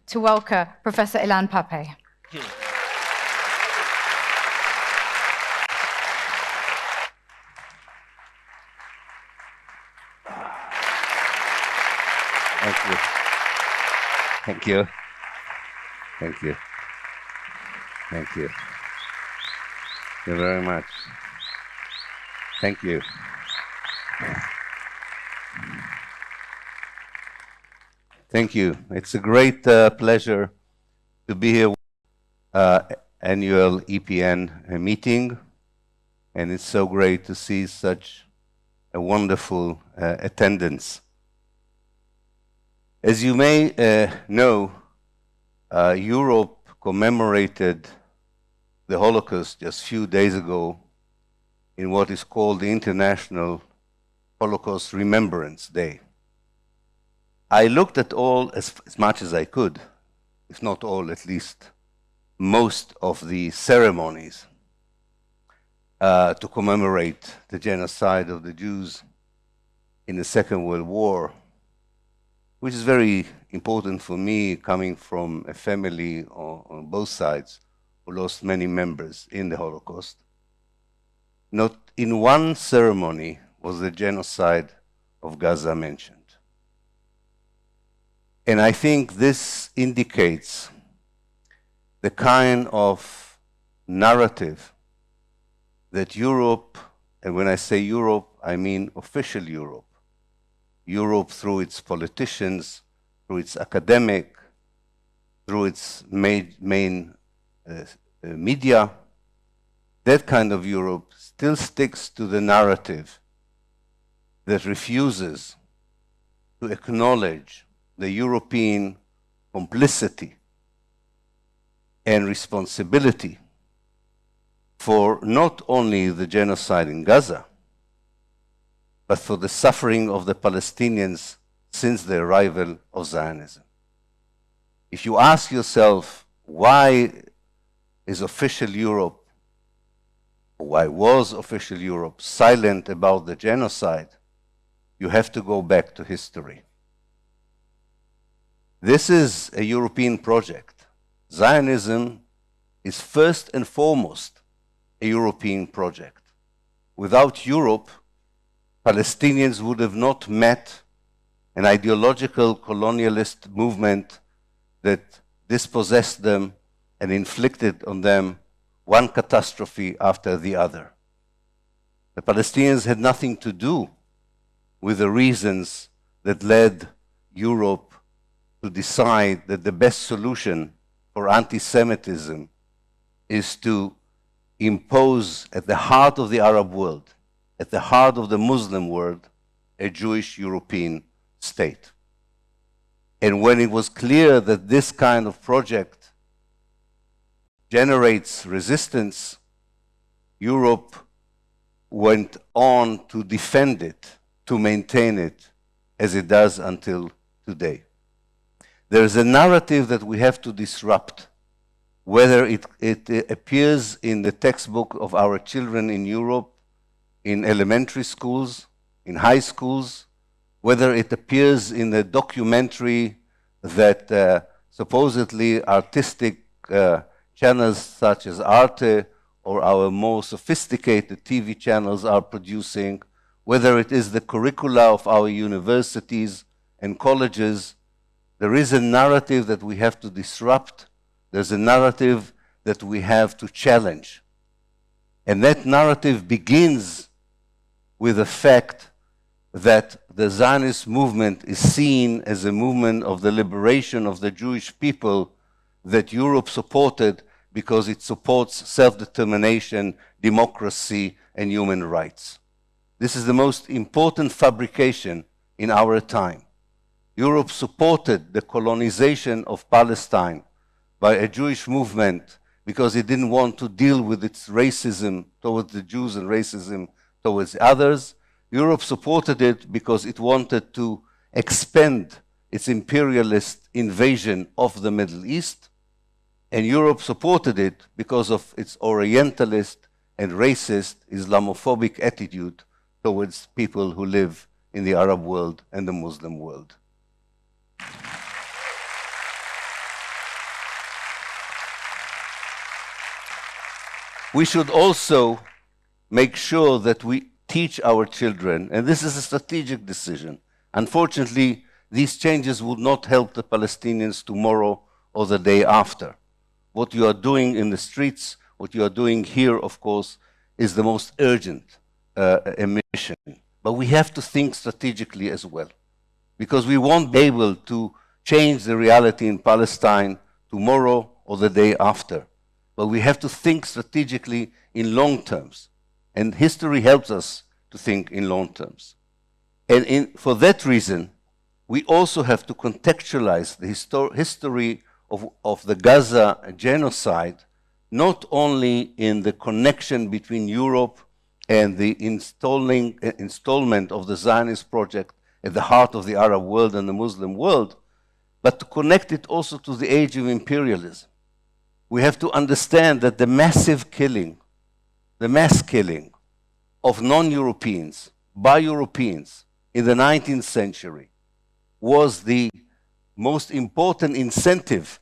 to welcome Professor Ilan Pappé. Thank you. Thank you. Thank you. Thank you. Thank you very much. Thank you. Thank you. It's a great pleasure to be here annual EPN meeting, and it's so great to see such a wonderful attendance. As you may know, Europe commemorated the Holocaust just a few days ago in what is called the International Holocaust Remembrance Day. I looked at all, as much as I could, if not all, at least most of the ceremonies to commemorate the genocide of the Jews in the Second World War, which is very important for me, coming from a family on both sides who lost many members in the Holocaust. Not in one ceremony was the genocide of Gaza mentioned. And I think this indicates the kind of narrative that Europe, and when I say Europe, I mean official Europe, Europe through its politicians, through its academic, through its main media, that kind of Europe still sticks to the narrative that refuses to acknowledge the European complicity and responsibility for not only the genocide in Gaza, but for the suffering of the Palestinians since the arrival of Zionism. If you ask yourself, why is official Europe, or why was official Europe silent about the genocide, you have to go back to history. This is a European project. Zionism is first and foremost a European project. Without Europe, Palestinians would have not met an ideological colonialist movement that dispossessed them and inflicted on them one catastrophe after the other. The Palestinians had nothing to do with the reasons that led Europe to decide that the best solution for anti-Semitism is to impose at the heart of the Arab world, at the heart of the Muslim world, a Jewish European state. And when it was clear that this kind of project generates resistance, Europe went on to defend it, to maintain it, as it does until today. There is a narrative that we have to disrupt, whether it appears in the textbook of our children in Europe, in elementary schools, in high schools, whether it appears in the documentary that supposedly artistic channels such as Arte or our more sophisticated TV channels are producing, whether it is the curricula of our universities and colleges. There is a narrative that we have to disrupt. There's a narrative that we have to challenge. And that narrative begins with the fact that the Zionist movement is seen as a movement of the liberation of the Jewish people that Europe supported because it supports self-determination, democracy, and human rights. This is the most important fabrication in our time. Europe supported the colonization of Palestine by a Jewish movement because it didn't want to deal with its racism towards the Jews and racism towards others. Europe supported it because it wanted to expand its imperialist invasion of the Middle East. And Europe supported it because of its Orientalist and racist Islamophobic attitude towards people who live in the Arab world and the Muslim world. we should also make sure that we teach our children, and this is a strategic decision. Unfortunately, these changes would not help the Palestinians tomorrow or the day after. What you are doing in the streets, what you are doing here, of course, is the most urgent mission. But we have to think strategically as well, because we won't be able to change the reality in Palestine tomorrow or the day after. But we have to think strategically in long terms. And history helps us to think in long terms. And for that reason, we also have to contextualize the history of the Gaza genocide, not only in the connection between Europe and the installment of the Zionist project at the heart of the Arab world and the Muslim world, but to connect it also to the age of imperialism. We have to understand that the mass killing of non-Europeans by Europeans in the 19th century was the most important incentive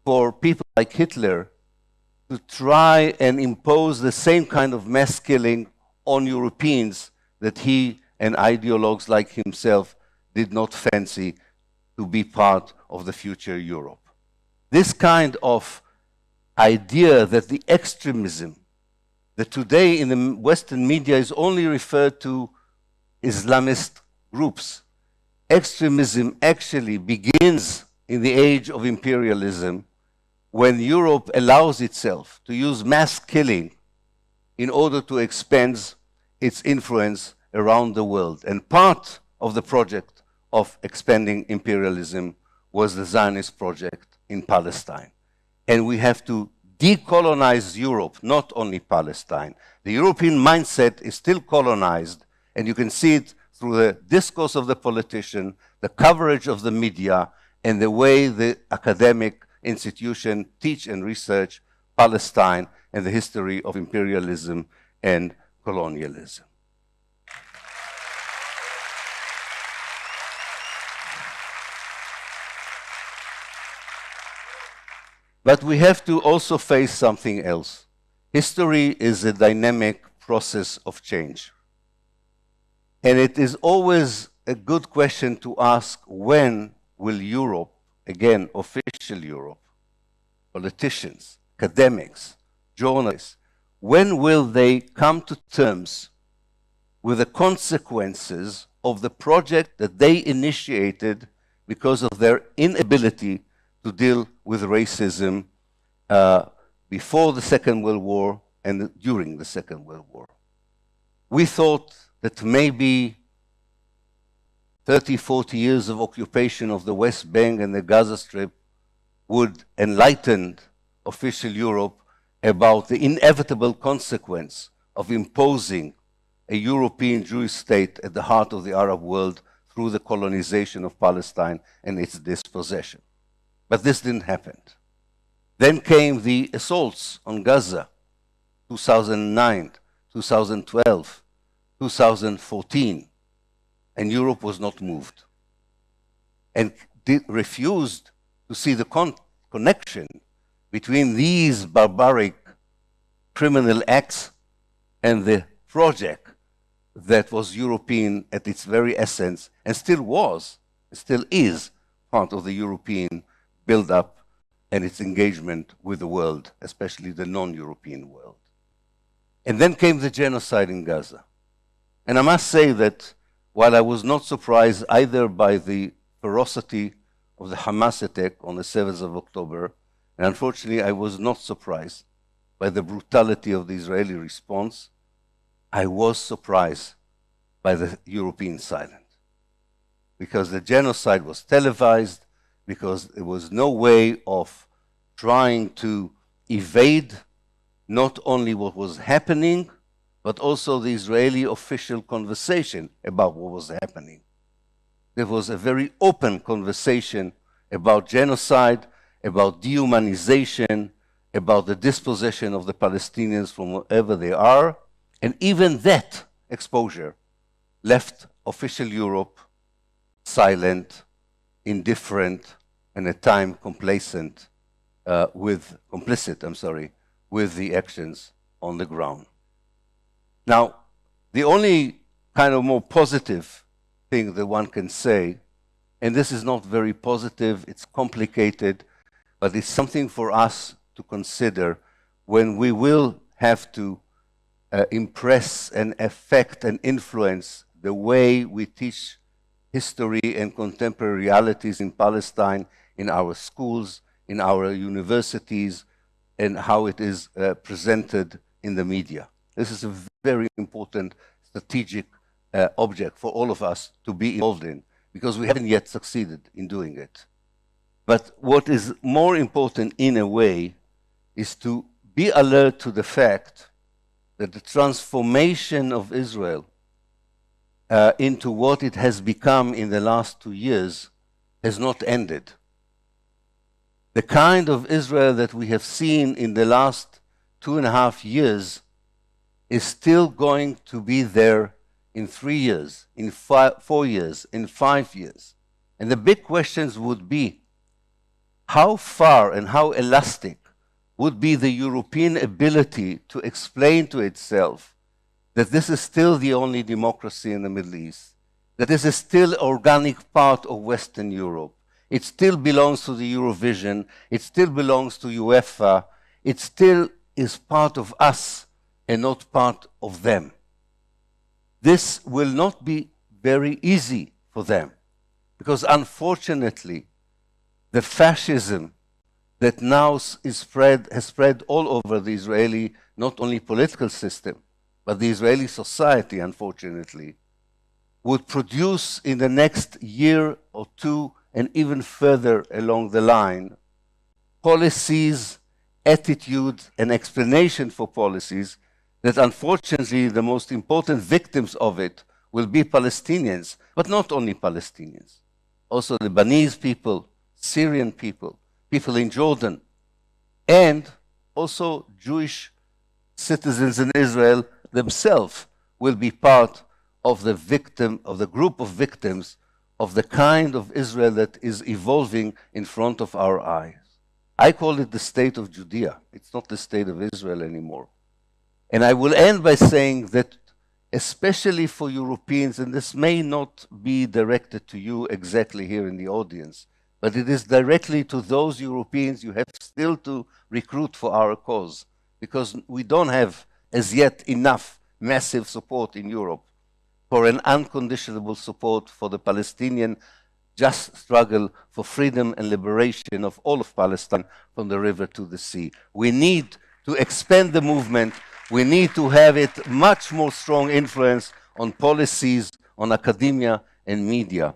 for people like Hitler to try and impose the same kind of mass killing on Europeans that he and ideologues like himself did not fancy to be part of the future Europe. This kind of idea that the extremism that today in the Western media is only referred to Islamist groups. Extremism actually begins in the age of imperialism, when Europe allows itself to use mass killing in order to expand its influence around the world. And part of the project of expanding imperialism was the Zionist project in Palestine. And we have to decolonize Europe, not only Palestine. The European mindset is still colonized, and you can see it through the discourse of the politician, the coverage of the media, and the way the academic institution teach and research Palestine and the history of imperialism and colonialism. But we have to also face something else. History is a dynamic process of change. And it is always a good question to ask, when will Europe, again, official Europe, politicians, academics, journalists, when will they come to terms with the consequences of the project that they initiated because of their inability to deal with racism before the Second World War and during the Second World War? We thought that maybe 30, 40 years of occupation of the West Bank and the Gaza Strip would enlighten official Europe about the inevitable consequence of imposing a European Jewish state at the heart of the Arab world through the colonization of Palestine and its dispossession. But this didn't happen. Then came the assaults on Gaza, 2009, 2012, 2014, and Europe was not moved and refused to see the connection between these barbaric criminal acts and the project that was European at its very essence, and still is part of the European build-up and its engagement with the world, especially the non-European world. And then came the genocide in Gaza. And I must say that while I was not surprised either by the ferocity of the Hamas attack on the 7th of October, and unfortunately I was not surprised by the brutality of the Israeli response, I was surprised by the European silence. Because the genocide was televised, because there was no way of trying to evade not only what was happening, but also the Israeli official conversation about what was happening. There was a very open conversation about genocide, about dehumanization, about the dispossession of the Palestinians from wherever they are, and even that exposure left official Europe silent, indifferent, and at times complicit with the actions on the ground. Now, the only kind of more positive thing that one can say, and this is not very positive, it's complicated, but it's something for us to consider when we will have to impress and affect and influence the way we teach history and contemporary realities in Palestine, in our schools, in our universities, and how it is presented in the media. This is a very important strategic object for all of us to be involved in, because we haven't yet succeeded in doing it. But what is more important in a way is to be alert to the fact that the transformation of Israel into what it has become in the last 2 years has not ended. The kind of Israel that we have seen in the last 2.5 years is still going to be there in 3 years, in 4 years, in 5 years. And the big questions would be, how far and how elastic would be the European ability to explain to itself that this is still the only democracy in the Middle East, that this is still an organic part of Western Europe, it still belongs to the Eurovision, it still belongs to UEFA, it still is part of us and not part of them. This will not be very easy for them, because unfortunately, the fascism that now has spread all over the Israeli, not only political system, but the Israeli society, unfortunately, would produce in the next year or two, and even further along the line, policies, attitudes, and explanation for policies that unfortunately the most important victims of it will be Palestinians, but not only Palestinians, also Lebanese people, Syrian people, people in Jordan, and also Jewish citizens in Israel themselves will be part of the group of victims of the kind of Israel that is evolving in front of our eyes. I call it the state of Judea. It's not the state of Israel anymore. And I will end by saying that especially for Europeans, and this may not be directed to you exactly here in the audience, but it is directly to those Europeans you have still to recruit for our cause, because we don't have as yet enough massive support in Europe for an unconditional support for the Palestinian just struggle for freedom and liberation of all of Palestine from the river to the sea. We need to expand the movement. We need to have it much more strong influence on policies, on academia and media.